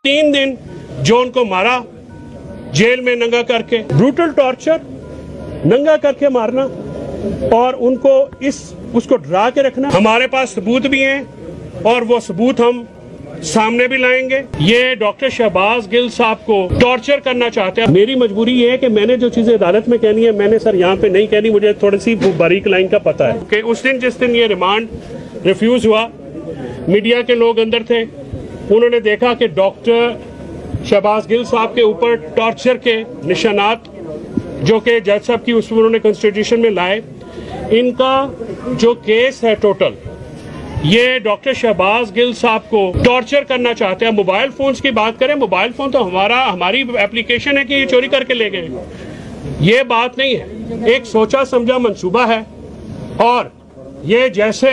3 दिन जो उनको मारा जेल में नंगा करके, ब्रूटल टॉर्चर, नंगा करके मारना और उनको उसको डरा के रखना। हमारे पास सबूत भी हैं और वो सबूत हम सामने भी लाएंगे। ये डॉक्टर शहबाज गिल साहब को टॉर्चर करना चाहते हैं। मेरी मजबूरी ये है कि मैंने जो चीजें अदालत में कहनी है मैंने सर यहाँ पे नहीं कहनी, मुझे थोड़ी सी बारीक लाइन का पता है कि उस दिन जिस दिन ये रिमांड रिफ्यूज हुआ, मीडिया के लोग अंदर थे, उन्होंने देखा कि डॉक्टर शहबाज गिल साहब के ऊपर टॉर्चर के निशानात जो कि जज साहब की उसमें उन्होंने कॉन्स्टिट्यूशन में लाए। इनका जो केस है टोटल, ये डॉक्टर शहबाज गिल साहब को टॉर्चर करना चाहते हैं। मोबाइल फोन्स की बात करें, मोबाइल फोन तो हमारी एप्लीकेशन है कि ये चोरी करके ले गए, ये बात नहीं है। एक सोचा समझा मंसूबा है और ये जैसे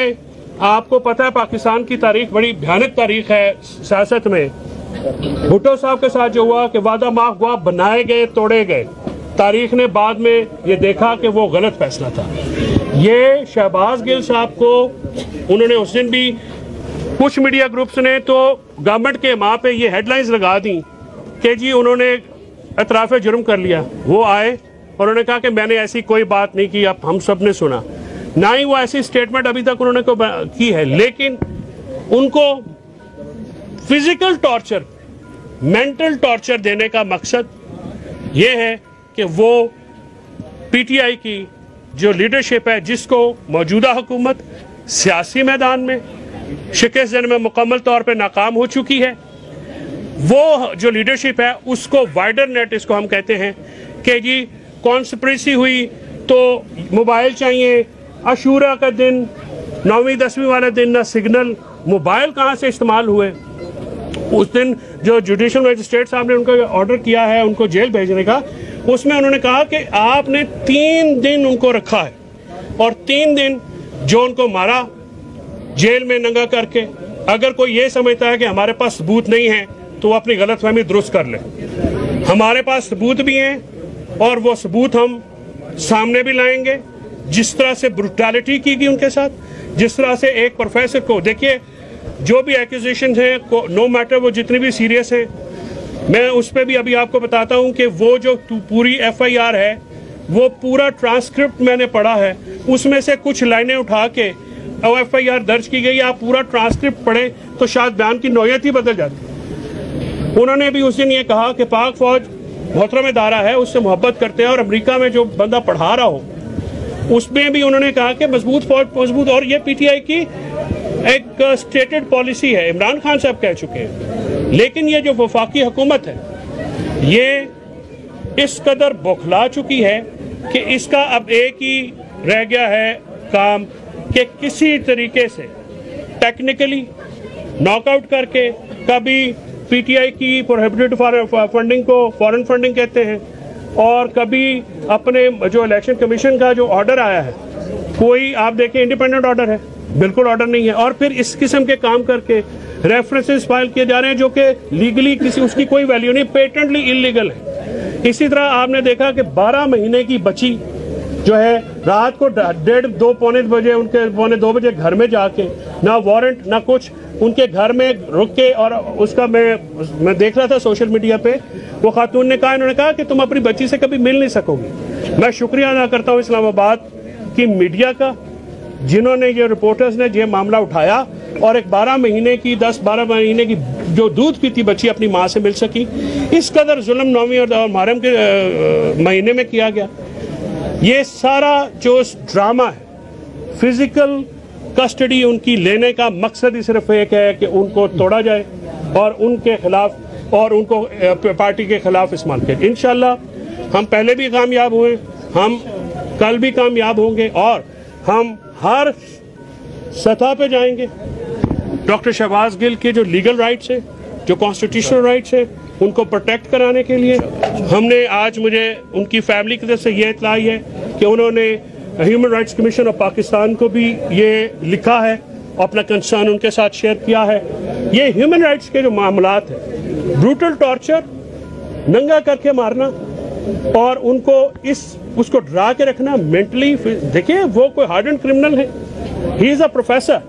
आपको पता है पाकिस्तान की तारीख बड़ी भयानक तारीख है सियासत में। भुट्टो साहब के साथ जो हुआ कि वादा माफ हुआ, बनाए गए, तोड़े गए। तारीख ने बाद में ये देखा कि वो गलत फैसला था। ये शहबाज गिल साहब को उन्होंने उस दिन भी कुछ मीडिया ग्रुप्स ने तो गवर्नमेंट के माँ पे ये हेडलाइंस लगा दी कि जी उन्होंने एतराफ़ जुर्म कर लिया। वो आए और उन्होंने कहा कि मैंने ऐसी कोई बात नहीं की, अब हम सब ने सुना। ना ही वो ऐसी स्टेटमेंट अभी तक उन्होंने की है, लेकिन उनको फिजिकल टॉर्चर, मेंटल टॉर्चर देने का मकसद ये है कि वो पीटीआई की जो लीडरशिप है, जिसको मौजूदा हुकूमत सियासी मैदान में शिकस्त देने में मुकम्मल तौर पे नाकाम हो चुकी है, वो जो लीडरशिप है उसको वाइडर नेट, इसको हम कहते हैं कि जी कॉन्स्पिरेसी हुई तो मोबाइल चाहिए। अशूरा का दिन, 9वीं 10वीं वाला दिन, ना सिग्नल, मोबाइल कहाँ से इस्तेमाल हुए। उस दिन जो जुडिशल मजिस्ट्रेट साहब ने उनको ऑर्डर किया है उनको जेल भेजने का, उसमें उन्होंने कहा कि आपने 3 दिन उनको रखा है और 3 दिन जो उनको मारा जेल में नंगा करके। अगर कोई ये समझता है कि हमारे पास सबूत नहीं है तो वो अपनी गलतफहमी दुरुस्त कर ले। हमारे पास सबूत भी हैं और वो सबूत हम सामने भी लाएंगे। जिस तरह से ब्रुटैलिटी की गई उनके साथ, जिस तरह से एक प्रोफेसर को, देखिए जो भी एक्यूजेशन है, नो मैटर वो जितनी भी सीरियस है, मैं उस पर भी अभी आपको बताता हूं कि वो जो पूरी एफआईआर है वो पूरा ट्रांसक्रिप्ट मैंने पढ़ा है, उसमें से कुछ लाइनें उठा के एफआईआर दर्ज की गई। आप पूरा ट्रांसक्रिप्ट पढ़े तो शायद बयान की नौयत ही बदल जाती। उन्होंने भी उस दिन ये कहा कि पाक फौज मोहतरम इदारा है, उससे मोहब्बत करते हैं और अमेरिका में जो बंदा पढ़ा रहा हो उसमें भी उन्होंने कहा कि मजबूत फौज मजबूत। और ये पीटीआई की एक स्टेटेड पॉलिसी है, इमरान खान साहब कह चुके हैं। लेकिन ये जो वफाकी हुकूमत है ये इस कदर बौखला चुकी है कि इसका अब एक ही रह गया है काम कि किसी तरीके से टेक्निकली नॉकआउट करके, कभी पीटीआई की प्रोहिबिटेड फंडिंग को फॉरेन फंडिंग कहते हैं, और कभी अपने जो इलेक्शन कमीशन का जो ऑर्डर आया है, कोई आप देखें इंडिपेंडेंट ऑर्डर है, बिल्कुल ऑर्डर नहीं है, और फिर इस किस्म के काम करके रेफरेंसेस फाइल किए जा रहे हैं जो कि लीगली किसी उसकी कोई वैल्यू नहीं, पेटेंटली इलीगल है। इसी तरह आपने देखा कि 12 महीने की बच्ची जो है रात को 1:30 पौने बजे उनके पौने 2 बजे घर में जाके, ना वारंट ना कुछ, उनके घर में रुक के, और उसका मैं देख रहा था सोशल मीडिया पे, वो खातून ने कहा, इन्होंने कहा कि तुम अपनी बच्ची से कभी मिल नहीं सकोगी। मैं शुक्रिया अदा करता हूँ इस्लामाबाद की मीडिया का, जिन्होंने ये रिपोर्टर्स ने ये मामला उठाया और एक 12 महीने की 10-12 महीने की जो दूध पीती बच्ची अपनी माँ से मिल सकी। इस कदर जुल्म 9वीं और मुहर्रम के महीने में किया गया। ये सारा जो ड्रामा है, फिजिकल कस्टडी उनकी लेने का मकसद ही सिर्फ एक है कि उनको तोड़ा जाए और उनके खिलाफ और उनको पार्टी के खिलाफ इस्तेमाल किया। इंशाल्लाह हम पहले भी कामयाब हुए, हम कल भी कामयाब होंगे और हम हर सतह पे जाएंगे। डॉक्टर शहबाज गिल के जो लीगल राइट्स है, जो कॉन्स्टिट्यूशनल राइट्स है, उनको प्रोटेक्ट कराने के लिए हमने आज, मुझे उनकी फैमिली की तरफ से ये इत्तला आई है कि उन्होंने human rights commission of Pakistan को भी ये लिखा है, अपना कंसर्न उनके साथ शेयर किया है। ये ह्यूमन राइट्स के जो मामलात है, ब्रूटल टॉर्चर, नंगा करके मारना और उनको उसको डरा के रखना मेंटली। देखिए वो कोई हार्डन क्रिमिनल है, ही इज अ प्रोफेसर,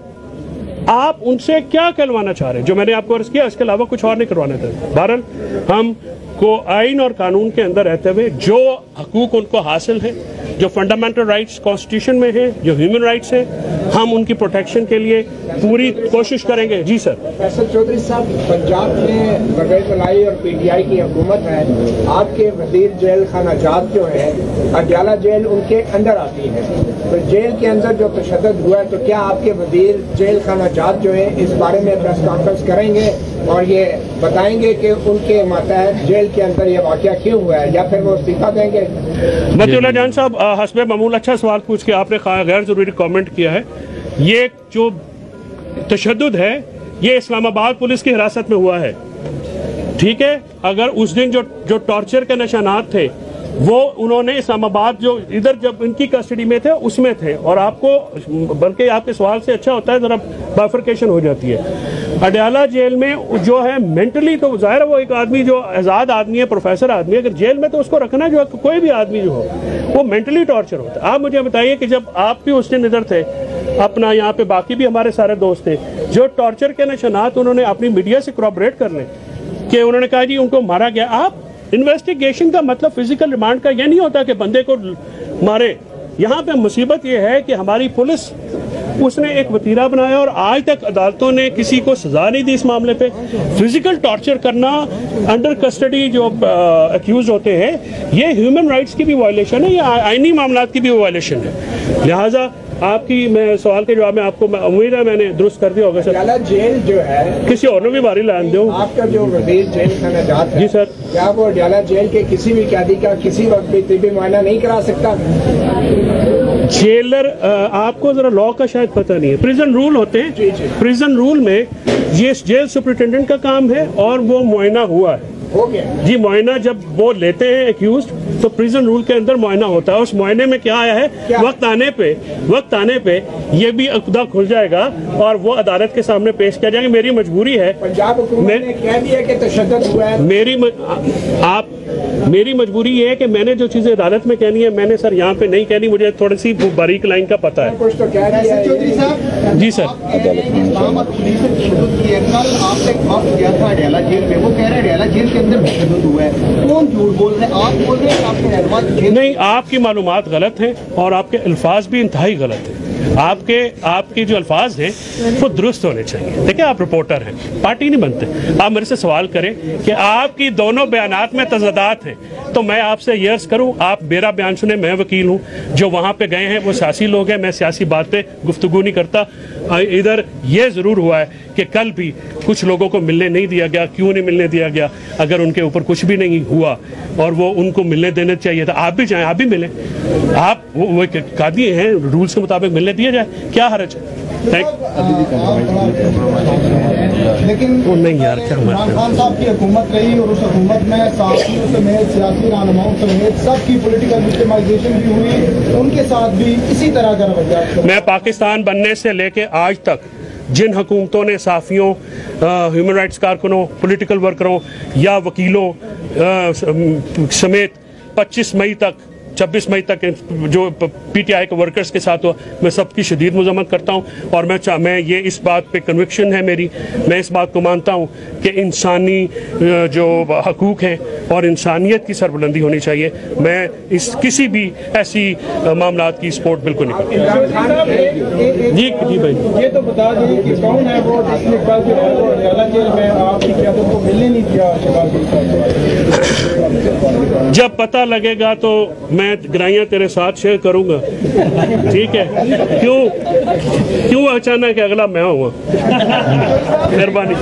आप उनसे क्या कहलवाना चाह रहे हैं? जो मैंने आपको अर्ज किया इसके अलावा कुछ और नहीं करवाना था। बहरहाल हम को आइन और कानून के अंदर रहते हुए जो हकूक उनको हासिल है, जो फंडामेंटल राइट्स कॉन्स्टिट्यूशन में है, जो ह्यूमन राइट्स है, हम उनकी प्रोटेक्शन के लिए पूरी कोशिश करेंगे। जी सर। फैसल चौधरी साहब, पंजाब में बगैर मलाई और पीटीआई की हुकूमत है। आपके वजीर जेल खाना जात जो है, अडयाला जेल उनके अंदर आती है, तो जेल के अंदर जो तशद्दुद हुआ है, तो क्या आपके वजीर जेल खाना जात जो है इस बारे में प्रेस कॉन्फ्रेंस करेंगे और ये बताएंगे कि उनके मातहत जेल के अंदर ये वाकया क्यों हुआ है, या फिर वो इस्तीफा देंगे? मतीउल्लाह जान साहब, हस्बे मामूल अच्छा सवाल पूछ के आपने गैर जरूरी कमेंट किया है। ये जो तशद्दुद है ये इस्लामाबाद पुलिस की हिरासत में हुआ है, ठीक है। अगर उस दिन जो टॉर्चर के निशानात थे वो उन्होंने इस्लामाबाद जो इधर जब इनकी कस्टडी में थे उसमें थे, और आपको बल्कि आपके सवाल से अच्छा होता है जरा बाइफरकेशन हो जाती है। अडयाला जेल में जो है मेंटली तो जाहिर है वो एक आदमी जो आज़ाद आदमी है, प्रोफेसर आदमी है, अगर जेल में तो उसको रखना जो कोई भी आदमी जो हो वो मेंटली टॉर्चर होता है। आप मुझे बताइए कि जब आप भी उस दिन इधर थे, अपना यहाँ पे बाकी भी हमारे सारे दोस्त थे, जो टॉर्चर के निशानात उन्होंने अपनी मीडिया से corroborate कर लें कि उन्होंने कहा जी उनको मारा गया। आप इन्वेस्टिगेशन का मतलब फिजिकल रिमांड का यह नहीं होता कि बंदे को मारे। यहाँ पे मुसीबत यह है कि हमारी पुलिस उसने एक वतीरा बनाया और आज तक अदालतों ने किसी को सजा नहीं दी इस मामले पे। फिजिकल टॉर्चर करना अंडर कस्टडी जो अक्यूज होते हैं, ये ह्यूमन राइट्स की भी वायलेशन है, ये आईनी मामलात की भी वायलेशन है। लिहाजा आपकी मैं सवाल के जवाब में आपको उम्मीद है मैंने दुरुस्त कर दिया होगा सर। अडयाला जेल जो है किसी और ने भी बारी लान दो। आपका जो वजीर जेल खाना जात है, जी सर, क्या वो अडयाला जेल के किसी भी कैदी का किसी वक्त भी तिब्बी मुआयना नहीं करा सकता? जेलर आपको जरा लॉ का शायद पता नहीं है, प्रिजन रूल होते हैं। जी, जी। प्रिजन रूल में ये जेल सुपरिटेंडेंट का काम है और वो मुआयना हुआ है, हो गया जी। मुआयना जब वो लेते हैं एक्यूज तो प्रिजन रूल के अंदर मुआयना होता है। उस मुआयने में क्या आया है, वक्त आने पे ये भी अक़दा खुल जाएगा और वो अदालत के सामने पेश किया जाएगा। मेरी मजबूरी है, पंजाब हुकूमत ने कह दिया कि तशद्दुद हुआ है। मेरी मजबूरी ये है कि मैंने जो चीजें अदालत में कहनी है मैंने सर यहाँ पे नहीं कहनी, मुझे थोड़ी सी बारीक लाइन का पता है। कुछ तो कह दिया है। चौधरी साहब, जी सर। इस्लाम और पुलिस से तशद्दुद किया। कल आपसे वक्त गया था अडयाला जेल में, वो कह रहे हैं अडयाला जेल के अंदर तशद्दुद हुआ है। कौन झूठ बोल रहे हैं? आप बोल रहे हैं आपके रहनुमा जेल? नहीं, आपकी मालूमात गलत हैं और आपके अल्फाज भी इंतहाई गलत हैं। आपके जो अल्फाज हैं वो दुरुस्त होने चाहिए। देखिए आप रिपोर्टर हैं, पार्टी नहीं बनते। आप मेरे से सवाल करें कि आपकी दोनों बयानात में तज़ादात हैं तो मैं आपसे ये अर्ज़ करूं, आप मेरा बयान सुने। मैं वकील हूं, जो वहां पे गए हैं वो सियासी लोग हैं, मैं सियासी बातें गुफ्तगू नहीं करता। इधर ये ज़रूर हुआ है कि कल भी कुछ लोगों को मिलने नहीं दिया गया। क्यों नहीं मिलने दिया गया? अगर उनके ऊपर कुछ भी नहीं हुआ और वो उनको मिलने देना चाहिए था, आप भी जाएं, आप भी मिलें। आप वो कादी हैं, रूल्स के मुताबिक मिलने दिया जाए, क्या हर्ज है? लेकिन नहीं यार, क्या इमरान खान साहब की हुकूमत रही और उस हुकूमत में साथियों समेत सियासी रहनुमाओं समेत सबकी पॉलिटिकल विक्टिमाइजेशन भी हुई, उनके साथ भी इसी तरह का रवैया। मैं पाकिस्तान बनने से लेके आज तक जिन हुकूमतों ने साफियों, ह्यूमन राइट्स कारकुनों, पॉलिटिकल वर्करों या वकीलों समेत 26 मई तक जो पीटीआई के वर्कर्स के साथ हुआ, मैं सबकी शदीद मज़म्मत करता हूँ। और मैं ये इस बात पे कन्विक्शन है मेरी, मैं इस बात को मानता हूँ कि इंसानी जो हकूक़ हैं और इंसानियत की सरबुलंदी होनी चाहिए। मैं इस किसी भी ऐसी मामलात की सपोर्ट बिल्कुल नहीं करता। जी भाई, ये तो बता दें कि कौन है वो जिसने कल जो है वो अडयाला जेल में आपकी क़यादत को मिलने नहीं दिया? जब पता लगेगा तो मैं गराइयां तेरे साथ शेयर करूंगा, ठीक है? क्यों अचानक अगला मैं हुआ? मेहरबानी।